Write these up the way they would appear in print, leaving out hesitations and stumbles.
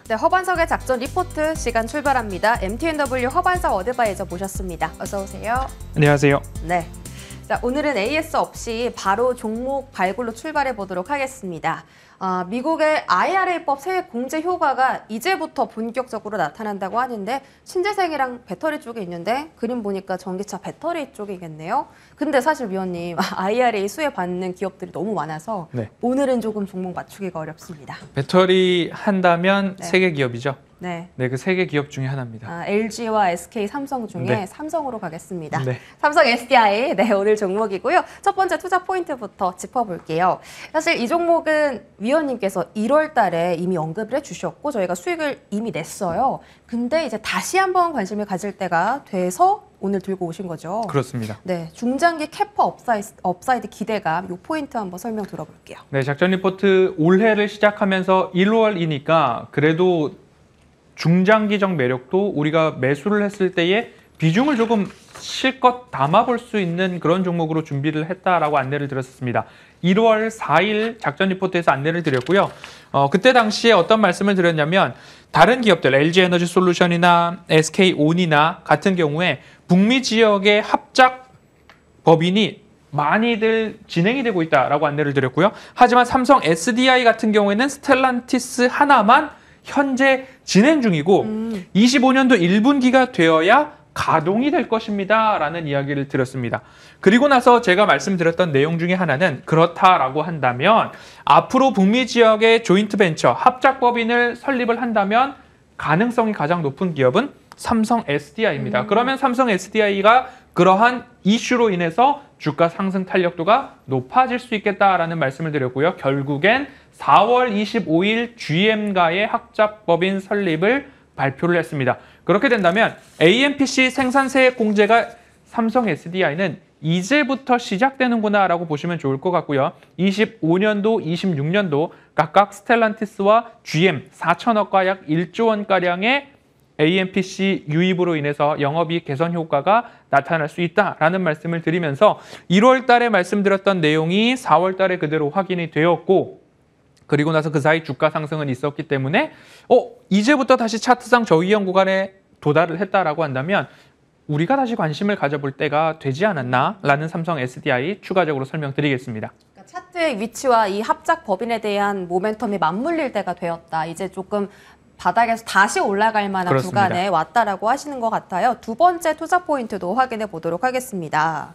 네, 허반석의 작전 리포트 시간 출발합니다. MTNW 허반석 어드바이저 모셨습니다. 어서 오세요. 안녕하세요. 네. 자, 오늘은 AS 없이 바로 종목 발굴로 출발해 보도록 하겠습니다. 미국의 IRA법 세액 공제 효과가 이제부터 본격적으로 나타난다고 하는데 신재생이랑 배터리 쪽에 있는데 그림 보니까 전기차 배터리 쪽이겠네요. 근데 사실 위원님 IRA 수혜 받는 기업들이 너무 많아서 네. 오늘은 조금 종목 맞추기가 어렵습니다. 배터리 한다면 네. 세 개 기업이죠? 네. 네, 그 세 개 기업 중에 하나입니다. LG와 SK, 삼성 중에 네. 삼성으로 가겠습니다. 네. 삼성 SDI, 네, 오늘 종목이고요. 첫 번째 투자 포인트부터 짚어볼게요. 사실 이 종목은 위원님께서 1월 달에 이미 언급을 해주셨고 저희가 수익을 이미 냈어요. 근데 이제 다시 한번 관심을 가질 때가 돼서 오늘 들고 오신 거죠. 그렇습니다. 네, 중장기 캐퍼 업사이드 기대감, 이 포인트 한번 설명 들어볼게요. 네, 작전 리포트 올해를 시작하면서 1월이니까 그래도 중장기적 매력도 우리가 매수를 했을 때에 비중을 조금 실컷 담아볼 수 있는 그런 종목으로 준비를 했다라고 안내를 드렸습니다. 1월 4일 작전 리포트에서 안내를 드렸고요. 그때 당시에 어떤 말씀을 드렸냐면 다른 기업들, LG에너지솔루션이나 SK온이나 같은 경우에 북미 지역의 합작 법인이 많이들 진행이 되고 있다라고 안내를 드렸고요. 하지만 삼성 SDI 같은 경우에는 스텔란티스 하나만 현재 진행 중이고 25년도 1분기가 되어야 가동이 될 것입니다 라는 이야기를 드렸습니다. 그리고 나서 제가 말씀드렸던 내용 중에 하나는 그렇다라고 한다면 앞으로 북미 지역의 조인트 벤처 합작법인을 설립을 한다면 가능성이 가장 높은 기업은 삼성 SDI입니다. 그러면 삼성 SDI가 그러한 이슈로 인해서 주가 상승 탄력도가 높아질 수 있겠다라는 말씀을 드렸고요. 결국엔 4월 25일 GM과의 합작법인 설립을 발표를 했습니다. 그렇게 된다면 AMPC 생산세액 공제가 삼성 SDI는 이제부터 시작되는구나 라고 보시면 좋을 것 같고요. 25년도, 26년도 각각 스텔란티스와 GM 4천억과 약 1조 원가량의 AMPC 유입으로 인해서 영업이익 개선 효과가 나타날 수 있다라는 말씀을 드리면서 1월 달에 말씀드렸던 내용이 4월 달에 그대로 확인이 되었고 그리고 나서 그 사이 주가 상승은 있었기 때문에 이제부터 다시 차트상 저위험 구간에 도달을 했다라고 한다면 우리가 다시 관심을 가져볼 때가 되지 않았나라는 삼성 SDI 추가적으로 설명드리겠습니다. 그러니까 차트의 위치와 이 합작 법인에 대한 모멘텀이 맞물릴 때가 되었다. 이제 조금 바닥에서 다시 올라갈 만한 그렇습니다. 구간에 왔다라고 하시는 것 같아요. 두 번째 투자 포인트도 확인해 보도록 하겠습니다.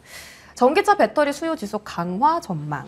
전기차 배터리 수요 지속 강화 전망.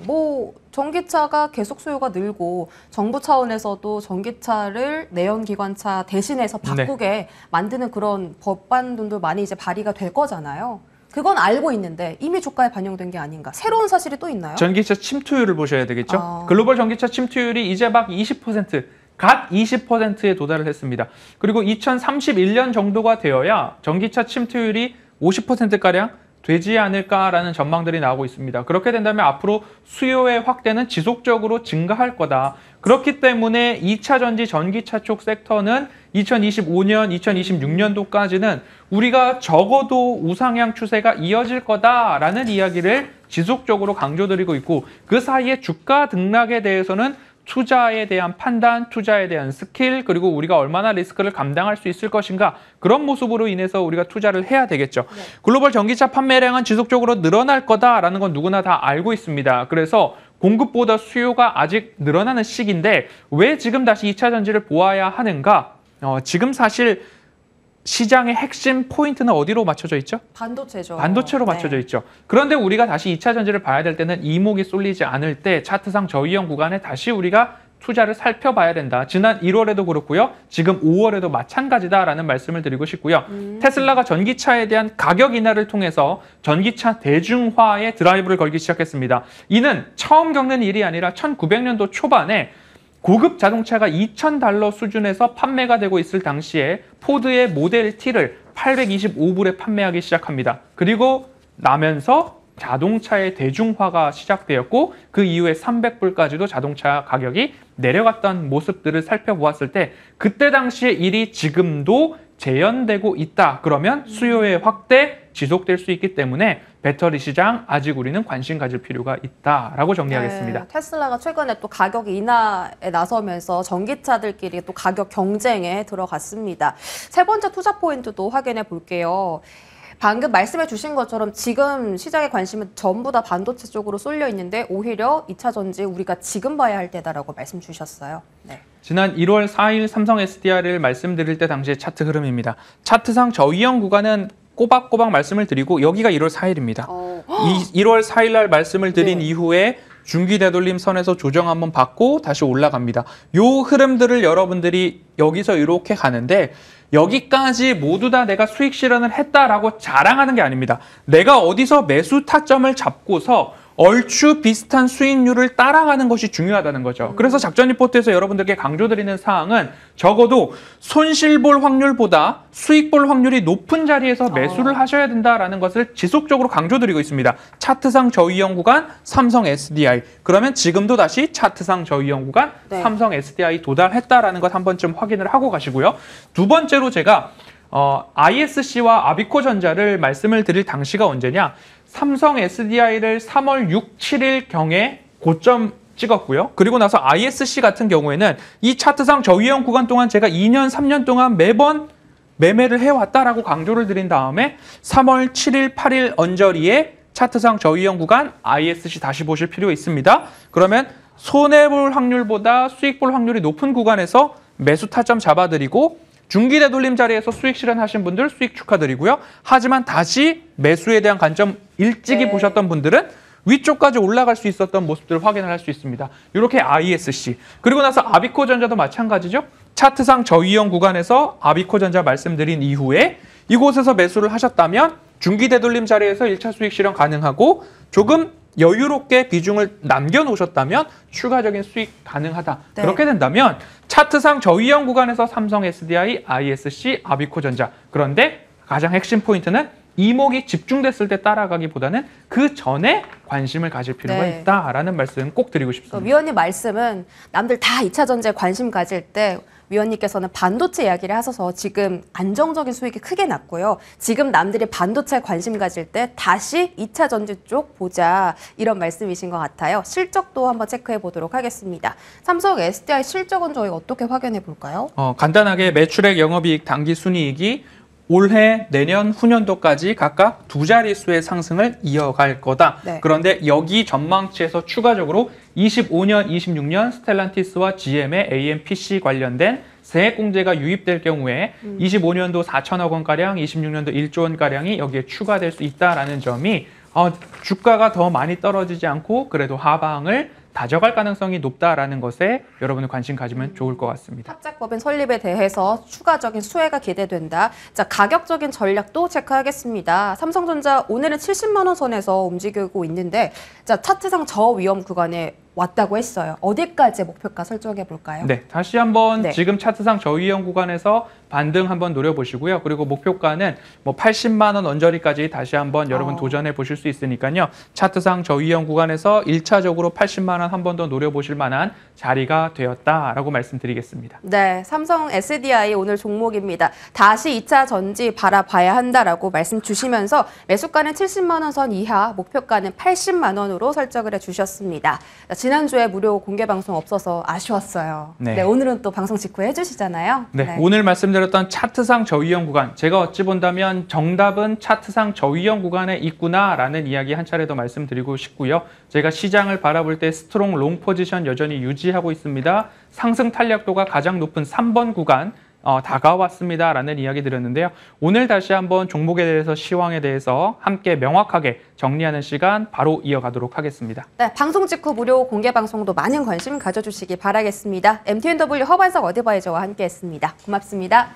전기차가 계속 수요가 늘고 정부 차원에서도 전기차를 내연기관차 대신해서 바꾸게 만드는 그런 법안들도 많이 이제 발의가 될 거잖아요. 그건 알고 있는데 이미 주가에 반영된 게 아닌가. 새로운 사실이 또 있나요? 전기차 침투율을 보셔야 되겠죠. 글로벌 전기차 침투율이 이제 막 20%, 갓 20%에 도달을 했습니다. 그리고 2031년 정도가 되어야 전기차 침투율이 50%가량 되지 않을까라는 전망들이 나오고 있습니다. 그렇게 된다면 앞으로 수요의 확대는 지속적으로 증가할 거다. 그렇기 때문에 2차 전지 전기차 쪽 섹터는 2025년, 2026년도까지는 우리가 적어도 우상향 추세가 이어질 거다라는 이야기를 지속적으로 강조드리고 있고 그 사이에 주가 등락에 대해서는 투자에 대한 판단, 투자에 대한 스킬, 그리고 우리가 얼마나 리스크를 감당할 수 있을 것인가 그런 모습으로 인해서 우리가 투자를 해야 되겠죠. 네. 글로벌 전기차 판매량은 지속적으로 늘어날 거다라는 건 누구나 다 알고 있습니다. 그래서 공급보다 수요가 아직 늘어나는 시기인데 왜 지금 다시 2차 전지를 보아야 하는가? 지금 사실 시장의 핵심 포인트는 어디로 맞춰져 있죠? 반도체죠. 반도체로 맞춰져 있죠. 그런데 우리가 다시 2차 전지를 봐야 될 때는 이목이 쏠리지 않을 때 차트상 저위험 구간에 다시 우리가 투자를 살펴봐야 된다. 지난 1월에도 그렇고요. 지금 5월에도 마찬가지다라는 말씀을 드리고 싶고요. 테슬라가 전기차에 대한 가격 인하를 통해서 전기차 대중화에 드라이브를 걸기 시작했습니다. 이는 처음 겪는 일이 아니라 1900년도 초반에 고급 자동차가 $2,000 수준에서 판매가 되고 있을 당시에 포드의 모델 T를 825불에 판매하기 시작합니다. 그리고 나면서 자동차의 대중화가 시작되었고 그 이후에 300불까지도 자동차 가격이 내려갔던 모습들을 살펴보았을 때 그때 당시의 일이 지금도 재현되고 있다. 그러면 수요의 확대 지속될 수 있기 때문에 배터리 시장 아직 우리는 관심 가질 필요가 있다라고 정리하겠습니다. 네, 테슬라가 최근에 또 가격 인하에 나서면서 전기차들끼리 또 가격 경쟁에 들어갔습니다. 세 번째 투자 포인트도 확인해 볼게요. 방금 말씀해 주신 것처럼 지금 시장의 관심은 전부 다 반도체 쪽으로 쏠려 있는데 오히려 2차 전지 우리가 지금 봐야 할 때다라고 말씀 주셨어요. 네. 지난 1월 4일 삼성 SDI를 말씀드릴 때 당시의 차트 흐름입니다. 차트상 저이형 구간은 꼬박꼬박 말씀을 드리고 여기가 1월 4일입니다. 1월 4일 날 말씀을 드린 네. 이후에 중기 되돌림 선에서 조정 한번 받고 다시 올라갑니다. 요 흐름들을 여러분들이 여기서 이렇게 가는데 여기까지 모두 다 내가 수익 실현을 했다라고 자랑하는 게 아닙니다. 내가 어디서 매수 타점을 잡고서 얼추 비슷한 수익률을 따라가는 것이 중요하다는 거죠. 그래서 작전 리포트에서 여러분들께 강조드리는 사항은 적어도 손실 볼 확률보다 수익 볼 확률이 높은 자리에서 매수를 하셔야 된다라는 것을 지속적으로 강조드리고 있습니다. 차트상 저이형 구간 삼성 SDI. 그러면 지금도 다시 차트상 저이형 구간 네. 삼성 SDI 도달했다라는 것 한 번쯤 확인을 하고 가시고요. 두 번째로 제가 ISC와 아비코전자를 말씀을 드릴 당시가 언제냐. 삼성 SDI를 3월 6, 7일 경에 고점 찍었고요. 그리고 나서 ISC 같은 경우에는 이 차트상 저이형 구간 동안 제가 2년, 3년 동안 매번 매매를 해왔다라고 강조를 드린 다음에 3월 7일, 8일 언저리에 차트상 저이형 구간 ISC 다시 보실 필요가 있습니다. 그러면 손해볼 확률보다 수익 볼 확률이 높은 구간에서 매수 타점 잡아드리고 중기 되돌림 자리에서 수익 실현하신 분들 수익 축하드리고요. 하지만 다시 매수에 대한 관점 일찍이 보셨던 분들은 위쪽까지 올라갈 수 있었던 모습들을 확인을 할 수 있습니다. 이렇게 ISC. 그리고 나서 아비코전자도 마찬가지죠. 차트상 저이형 구간에서 아비코전자 말씀드린 이후에 이곳에서 매수를 하셨다면 중기 되돌림 자리에서 1차 수익 실현 가능하고 조금 여유롭게 비중을 남겨놓으셨다면 추가적인 수익 가능하다. 네. 그렇게 된다면 차트상 저이형 구간에서 삼성 SDI, ISC, 아비코전자. 그런데 가장 핵심 포인트는 이목이 집중됐을 때 따라가기보다는 그 전에 관심을 가질 필요가 네. 있다라는 말씀 꼭 드리고 싶습니다. 위원님 말씀은 남들 다 2차 전지에 관심 가질 때 위원님께서는 반도체 이야기를 하셔서 지금 안정적인 수익이 크게 났고요. 지금 남들이 반도체에 관심 가질 때 다시 2차 전지 쪽 보자 이런 말씀이신 것 같아요. 실적도 한번 체크해 보도록 하겠습니다. 삼성 SDI 실적은 저희 어떻게 확인해 볼까요? 간단하게 매출액, 영업이익, 당기순이익이 올해, 내년, 후년도까지 각각 두 자릿수의 상승을 이어갈 거다. 네. 그런데 여기 전망치에서 추가적으로 25년, 26년 스텔란티스와 GM의 AMPC 관련된 세액공제가 유입될 경우에 25년도 4천억 원가량, 26년도 1조 원가량이 여기에 추가될 수 있다는 점이 주가가 더 많이 떨어지지 않고 그래도 하방을 다져갈 가능성이 높다라는 것에 여러분의 관심 가지면 좋을 것 같습니다. 합작법인 설립에 대해서 추가적인 수혜가 기대된다. 자, 가격적인 전략도 체크하겠습니다. 삼성전자 오늘은 70만 원 선에서 움직이고 있는데 자, 차트상 저위험 구간에 왔다고 했어요. 어디까지 목표가 설정해 볼까요? 네, 다시 한번 네. 지금 차트상 저위험 구간에서 반등 한번 노려보시고요. 그리고 목표가는 80만 원 언저리까지 다시 한번 여러분 도전해 보실 수 있으니까요. 차트상 저위험 구간에서 1차적으로 80만 원 한 번 더 노려보실 만한 자리가 되었다라고 말씀드리겠습니다. 네, 삼성 SDI 오늘 종목입니다. 다시 2차 전지 바라봐야 한다라고 말씀 주시면서 매수가는 70만 원 선 이하, 목표가는 80만 원으로 설정을 해주셨습니다. 지난주에 무료 공개 방송 없어서 아쉬웠어요. 네. 네, 오늘은 또 방송 직후에 해주시잖아요. 네, 오늘 말씀드렸던 차트상 저위험 구간, 제가 어찌 본다면 정답은 차트상 저위험 구간에 있구나라는 이야기 한 차례 더 말씀드리고 싶고요. 제가 시장을 바라볼 때 스트롱 롱 포지션 여전히 유지하고 있습니다. 상승 탄력도가 가장 높은 3번 구간 다가왔습니다라는 이야기 드렸는데요. 오늘 다시 한번 종목에 대해서 시황에 대해서 함께 명확하게 정리하는 시간 바로 이어가도록 하겠습니다. 네, 방송 직후 무료 공개 방송도 많은 관심 가져주시기 바라겠습니다. MTNW 허반석 어드바이저와 함께했습니다. 고맙습니다.